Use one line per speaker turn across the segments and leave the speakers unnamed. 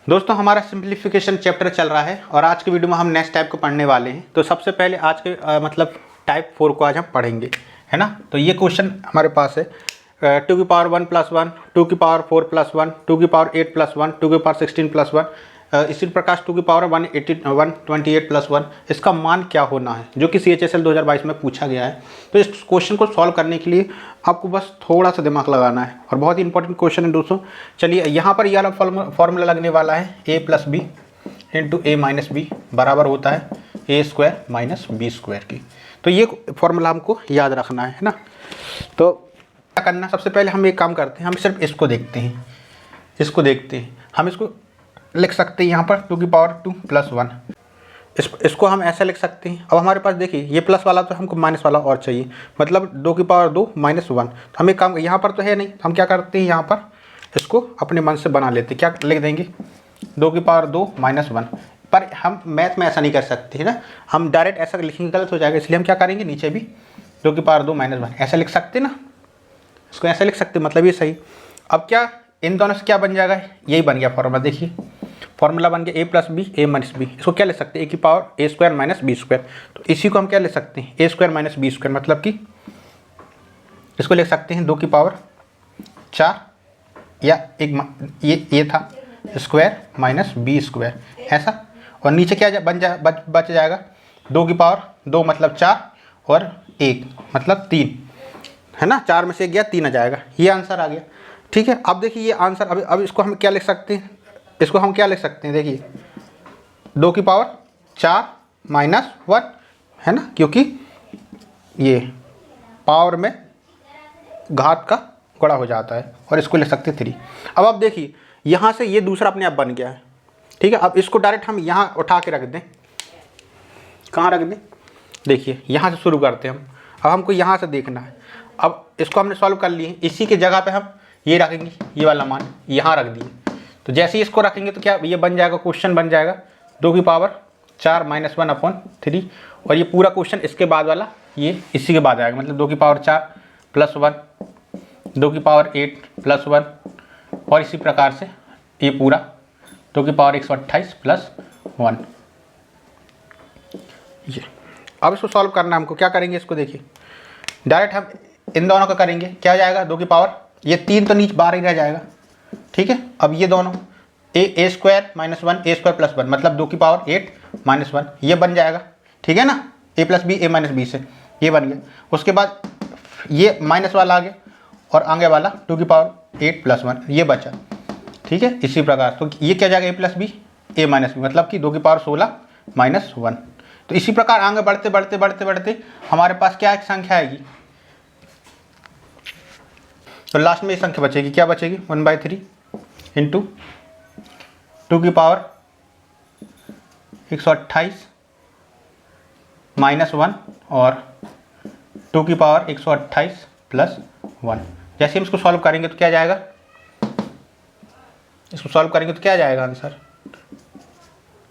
दोस्तों हमारा simplification chapter चल रहा है और आज के वीडियो में हम नेक्स्ट टाइप को पढ़ने वाले हैं। तो सबसे पहले आज के मतलब टाइप 4 को आज हम पढ़ेंगे, है ना। तो ये क्वेश्चन हमारे पास है 2 की पावर 1 + 1, 2 की पावर 4 + 1, 2 की पावर 8 + 1, 2 की पावर 16 + 1, इसी प्रकार 2 की पावर 128 + 1। इसका मान क्या होना है, जो कि CHSL 2022 में पूछा गया है। तो इस क्वेश्चन को सॉल्व करने के लिए आपको बस थोड़ा सा दिमाग लगाना है और बहुत ही इंपॉर्टेंट क्वेश्चन है दोस्तों। चलिए यहाँ पर यह फॉर्मूला लगने वाला है a + b × a - b बराबर होता है a² - b² की। तो ये फॉर्मूला हमको याद रखना है ना। तो क्या करना, सबसे पहले हम एक काम करते हैं, हम सिर्फ इसको देखते हैं, हम इसको लिख सकते हैं यहाँ पर 2 की पावर 2 + 1। इसको हम ऐसा लिख सकते हैं। अब हमारे पास देखिए ये प्लस वाला तो हमको माइनस वाला और चाहिए, मतलब 2 की पावर 2 - 1। तो हम एक काम, यहाँ पर तो है नहीं, हम क्या करते हैं यहाँ पर इसको अपने मन से बना लेते हैं। क्या लिख देंगे 2 की पावर 2 - 1। पर हम मैथ में ऐसा नहीं कर सकते है ना, हम डायरेक्ट ऐसा लिखेंगे गलत हो जाएगा। इसलिए हम क्या करेंगे, नीचे भी 2 की पावर 2 - 1 ऐसा लिख सकते ना, इसको ऐसा लिख सकते, मतलब ये सही। अब क्या इन दोनों से क्या बन जाएगा, यही बन गया फॉर्मूला। देखिए फॉर्मूला बन गया a + b a - b। इसको क्या लिख सकते हैं, a की पावर a² - b²। तो इसी को हम क्या लिख सकते हैं, a² - b², मतलब कि इसको लिख सकते हैं 2 की पावर 4 या एक ये था स्क्वायर माइनस b², ऐसा। और नीचे क्या बच जाएगा 2 की पावर 2 मतलब 4 और 1 मतलब 3, है ना। 4 में से 1 गया 3 आ जाएगा, ये आंसर आ गया। ठीक है, अब देखिए ये आंसर, अब इसको हम क्या लिख सकते हैं, इसको हम क्या लिख सकते हैं, देखिए 2 की पावर 4 - 1, है ना, क्योंकि ये पावर में घात का गुणा हो जाता है। और इसको लिख सकते हैं 3। अब आप देखिए यहाँ से ये दूसरा अपने आप बन गया है। ठीक है, अब इसको डायरेक्ट हम यहाँ उठा के रख दें, कहाँ रख दें, देखिए यहाँ से शुरू करते हैं हम। अब हमको यहाँ से देखना है। अब इसको हमने सॉल्व कर लिए, इसी की जगह पे हम ये रखेंगे, ये वाला मान यहाँ रख दिए। तो जैसे ही इसको रखेंगे तो क्या ये बन जाएगा, क्वेश्चन बन जाएगा 2 की पावर 4 - 1/3। और ये पूरा क्वेश्चन इसके बाद वाला ये इसी के बाद आएगा, मतलब 2 की पावर 4 + 1, 2 की पावर 8 + 1 और इसी प्रकार से ये पूरा 2 की पावर 128 + 1। ये अब इसको सॉल्व करना हमको, क्या करेंगे इसको, देखिए डायरेक्ट हम इन दोनों का करेंगे। क्या हो जाएगा, 2 की पावर ये 3 तो नीचे बाहर ही रह जाएगा। ठीक है, अब ये दोनों a² - 1 a² + 1 मतलब 2 की पावर 8 - 1 ये बन जाएगा। ठीक है ना, a + b a - b से ये बन गया। उसके बाद ये माइनस वाला आ गया और आगे वाला 2 की पावर 8 + 1 ये बचा। ठीक है, इसी प्रकार तो ये क्या जाएगा a + b a - b मतलब कि 2 की पावर 16 - 1। तो इसी प्रकार आगे बढ़ते हमारे पास क्या एक संख्या आएगी, तो लास्ट में ये संख्या बचेगी, क्या बचेगी 1/3 × 2 की पावर 128 - 1 और 2 की पावर 128 + 1। जैसे हम इसको सॉल्व करेंगे तो क्या जाएगा, इसको सॉल्व करेंगे तो क्या जाएगा आंसर,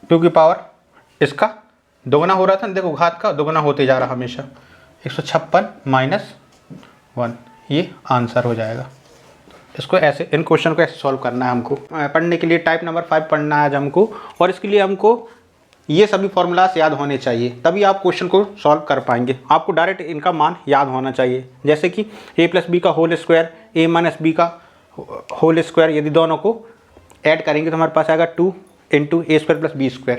2 की पावर इसका दोगुना हो रहा था, देखो घात का दोगुना होते जा रहा हमेशा, 156 - 1 ये आंसर हो जाएगा। इसको ऐसे, इन क्वेश्चन को ऐसे सॉल्व करना है हमको। पढ़ने के लिए टाइप नंबर 5 पढ़ना है आज हमको, और इसके लिए हमको ये सभी फॉर्मूलास याद होने चाहिए, तभी आप क्वेश्चन को सॉल्व कर पाएंगे। आपको डायरेक्ट इनका मान याद होना चाहिए, जैसे कि a + b का होल स्क्वायर a - b का होल स्क्वायर, यदि दोनों को ऐड करेंगे तो हमारे पास आएगा 2 × a² + b²,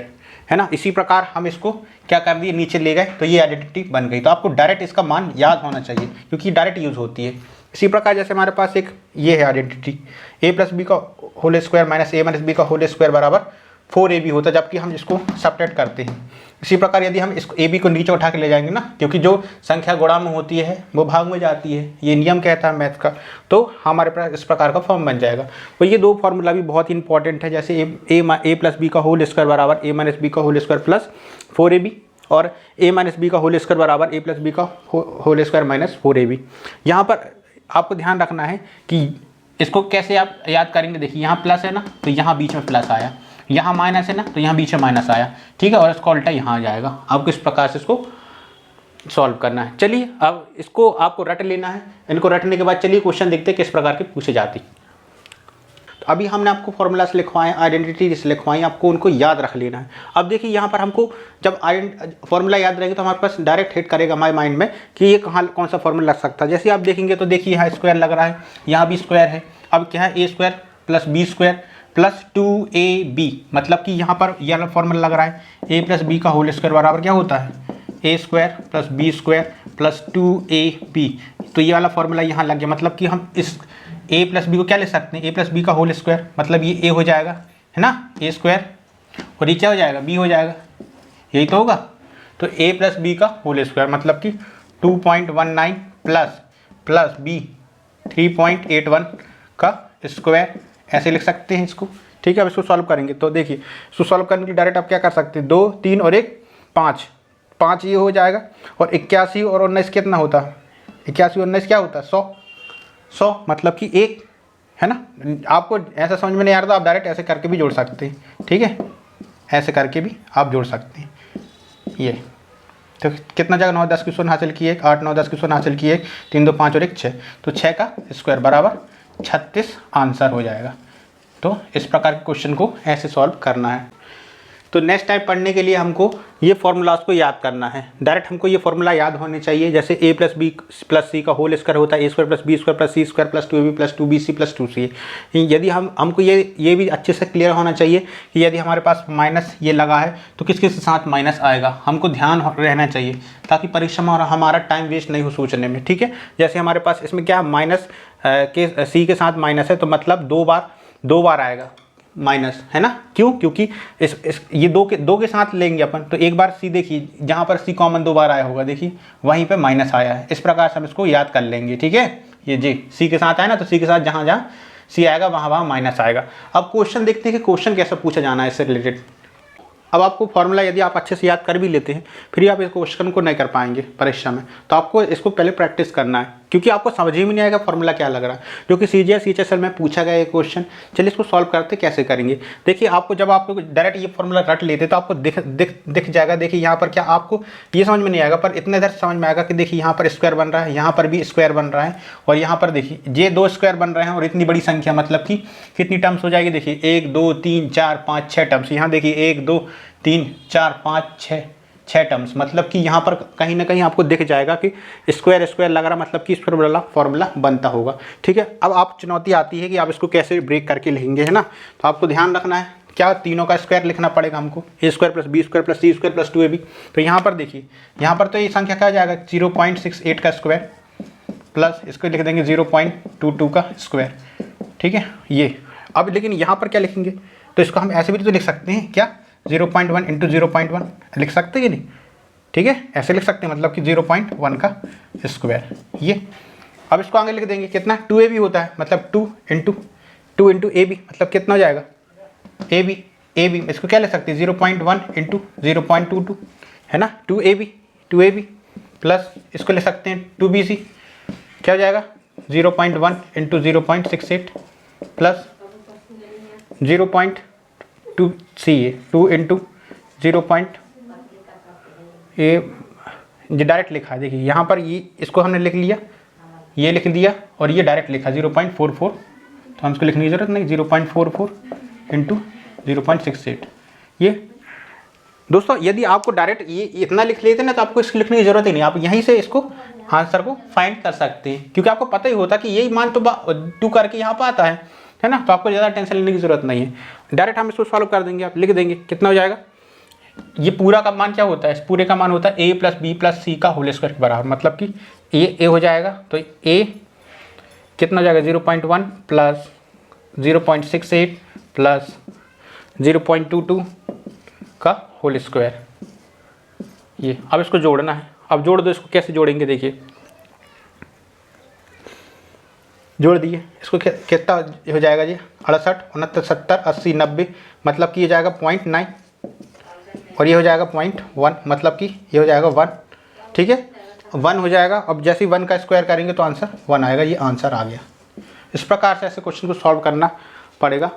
है ना। इसी प्रकार हम इसको क्या कर दिए, नीचे ले गए तो ये आइडेंटिटी बन गई। तो आपको डायरेक्ट इसका मान याद होना चाहिए क्योंकि डायरेक्ट यूज़ होती है। इसी प्रकार जैसे हमारे पास एक ये है आइडेंटिटी, a + b का होल स्क्वायर - a - b का होल स्क्वायर बराबर 4ab होता है, जबकि हम इसको सब्ट्रैक्ट करते हैं। इसी प्रकार यदि हम इसको ab को नीचे उठा के ले जाएंगे ना, क्योंकि जो संख्या गुणा में होती है वो भाग में जाती है, ये नियम कहता है मैथ का, तो हमारे पास इस प्रकार का फॉर्म बन जाएगा। तो ये दो फार्मूला भी बहुत ही इंपॉर्टेंट है, जैसे a + b का होल स्क्वायर बराबर a - b का होल स्क्वायर प्लस 4ab और a - b का होल स्क्वायर बराबर a + b का होल स्क्वायर माइनस 4ab। यहाँ पर आपको ध्यान रखना है कि इसको कैसे आप याद करेंगे। देखिए यहाँ प्लस है ना, तो यहाँ बीच में प्लस आया, यहाँ माइनस है ना, तो यहाँ बीच में माइनस आया। ठीक है, और इसका उल्टा यहाँ आ जाएगा। आपको इस प्रकार से इसको सॉल्व करना है। चलिए अब इसको आपको रट लेना है। इनको रटने के बाद चलिए क्वेश्चन देखते हैं किस प्रकार के पूछे जाते हैं। तो अभी हमने आपको फॉर्मूलास लिखवाएं, आइडेंटिटीज लिखवाएं, आपको उनको याद रख लेना है। अब देखिए यहाँ पर हमको जब फॉर्मूला याद रहेगा तो हमारे पास डायरेक्ट हिट करेगा हमारे माइंड में कि ये कहाँ कौन सा फॉर्मूला लग सकता है। जैसे आप देखेंगे तो देखिए यहाँ स्क्वायर लग रहा है, यहाँ भी स्क्वायर है। अब क्या है, a square plus b square plus 2ab, मतलब कि यहाँ पर यह फॉर्मूला लग रहा है a प्लस बी का होल स्क्वायर बराबर क्या होता है, a square plus b square plus 2ab। तो ये वाला फॉर्मूला यहाँ लग गया, मतलब कि हम इस a प्लस बी को क्या ले सकते हैं, a प्लस बी का होल स्क्वायर, मतलब ये a हो जाएगा, है ना, ए स्क्वायर, और ये क्या हो जाएगा, b हो जाएगा, यही तो होगा। तो a प्लस बी का होल स्क्वायर मतलब कि 2.19 प्लस b 3.81 का स्क्वायर, ऐसे लिख सकते हैं इसको। ठीक है, अब इसको सॉल्व करेंगे तो देखिए, इसको सॉल्व करने के लिए डायरेक्ट आप क्या कर सकते हैं, 2 3 और 1 5, 5 ये हो जाएगा, और 81 और 19 कितना होता है, 81 और 19 क्या होता है, 100 मतलब कि 1, है ना। आपको ऐसा समझ में नहीं आ रहा तो आप डायरेक्ट ऐसे करके भी जोड़ सकते हैं। ठीक है, ऐसे करके भी आप जोड़ सकते हैं। ये तो कितना जगह 9 10 की शून्य हासिल की 1, 8 9 10 की शून्य हासिल की 1, 3 2 5 और 1 6, तो 6 का स्क्वायर बराबर 36 आंसर हो जाएगा। तो इस प्रकार के क्वेश्चन को ऐसे सॉल्व करना है। तो नेक्स्ट टाइम पढ़ने के लिए हमको ये फॉर्मूलाज को याद करना है। डायरेक्ट हमको ये फॉर्मूला याद होने चाहिए, जैसे a plus b plus c का होल स्क्वायर होता है a square plus b square plus c square plus 2ab plus 2bc plus 2c। यदि हमको ये भी अच्छे से क्लियर होना चाहिए कि यदि हमारे पास माइनस ये लगा है तो किस किस के साथ माइनस आएगा, हमको ध्यान रहना चाहिए ताकि परीक्षा में हमारा टाइम वेस्ट नहीं हो सोचने में। ठीक है, जैसे हमारे पास इसमें क्या माइनस के सी के साथ माइनस है, तो मतलब दो बार आएगा माइनस, है ना। क्यों, क्योंकि ये दो के साथ लेंगे अपन, तो एक बार सी देखिए जहाँ पर सी कॉमन 2 बार आया होगा, देखिए वहीं पे माइनस आया है। इस प्रकार से हम इसको याद कर लेंगे। ठीक है, ये जी सी के साथ आया ना, तो सी के साथ जहाँ जहाँ सी आएगा वहाँ माइनस आएगा। अब क्वेश्चन देखते हैं कि क्वेश्चन कैसे पूछा जाना है इससे रिलेटेड। अब आपको फॉर्मूला यदि आप अच्छे से याद कर भी लेते हैं फिर आप इस क्वेश्चन को नहीं कर पाएंगे परीक्षा में, तो आपको इसको पहले प्रैक्टिस करना है, क्योंकि आपको समझ ही में नहीं आएगा फॉर्मूला क्या लग रहा है, जो कि CGS CHSL में पूछा गया ये क्वेश्चन। चलिए इसको सॉल्व करते कैसे करेंगे। देखिए, आपको जब आप लोग डायरेक्ट ये फॉर्मूला रट लेते तो आपको दिख जाएगा। देखिए यहाँ पर क्या आपको ये समझ में नहीं आएगा, पर इतने देर समझ में आएगा कि देखिए यहाँ पर स्क्वायर बन रहा है, यहाँ पर भी स्क्वायर बन रहा है, और यहाँ पर देखिए ये 2 स्क्वायर बन रहे हैं, और इतनी बड़ी संख्या मतलब कि कितनी टर्म्स हो जाएगी, देखिए 1 2 3 4 5 6 टर्म्स। यहाँ देखिए 1 2 3 4 5 6 टर्म्स, मतलब कि यहाँ पर कहीं ना कहीं आपको दिख जाएगा कि स्क्वायर स्क्वायर लग रहा, मतलब कि इस पर वाला फॉर्मूला बनता होगा। ठीक है, अब आप चुनौती आती है कि आप इसको कैसे ब्रेक करके लिखेंगे, है ना। तो आपको ध्यान रखना है क्या, तीनों का स्क्वायर लिखना पड़ेगा हमको, a square plus b square plus c square plus 2ab। तो यहाँ पर देखिए, यहाँ पर तो ये संख्या क्या जाएगा, 0.68 का स्क्वायर प्लस इसको लिख देंगे 0.22 का स्क्वायर। ठीक है, ये अब लेकिन यहाँ पर क्या लिखेंगे, तो इसको हम ऐसे भी तो लिख सकते हैं क्या, 0.1 इंटू 0.1 लिख सकते हैं नहीं। ठीक है, ऐसे लिख सकते हैं, मतलब कि 0.1 का स्क्वायर ये। अब इसको आगे लिख देंगे कितना, 2ab होता है, मतलब 2 इंटू ab, मतलब कितना हो जाएगा ab। इसको क्या ले सकते हैं, 0.1 इंटू 0.22, है ना, 2ab प्लस इसको ले सकते हैं 2bc, क्या हो जाएगा 0.1 इंटू 0.68 प्लस 0.2c 2 इंटू 0. ये डायरेक्ट लिखा है, देखिए यहाँ पर ये इसको हमने लिख लिया, ये लिख दिया, और ये डायरेक्ट लिखा 0.44, तो हम इसको लिखने की ज़रूरत नहीं, 0.44 इंटू 0.68। ये दोस्तों यदि आपको डायरेक्ट ये इतना लिख लेते ना तो आपको इसको लिखने की ज़रूरत ही नहीं, आप यहीं से इसको आंसर को फाइंड कर सकते हैं, क्योंकि आपको पता ही होता कि यही मान तो 2 करके यहाँ पर आता है ना, तो आपको ज़्यादा टेंशन लेने की ज़रूरत नहीं है। डायरेक्ट हम इसको सॉल्व कर देंगे, आप लिख देंगे कितना हो जाएगा, ये पूरा का मान क्या होता है, इस पूरे का मान होता है a plus b plus c का होल स्क्वायर के बराबर, मतलब कि ए हो जाएगा, तो a कितना हो जाएगा 0.1 प्लस 0.68 प्लस 0.22 का होल स्क्वायर। ये अब इसको जोड़ना है, अब जोड़ दो, इसको कैसे जोड़ेंगे, देखिए जोड़ दिए, इसको कितना हो जाएगा जी 68 69 70 80 90, मतलब कि ये जाएगा 0.9, और ये हो जाएगा 0.1, मतलब कि ये हो जाएगा 1। ठीक है, 1 हो जाएगा। अब जैसे ही 1 का स्क्वायर करेंगे तो आंसर 1 आएगा, ये आंसर आ गया। इस प्रकार से ऐसे क्वेश्चन को सॉल्व करना पड़ेगा।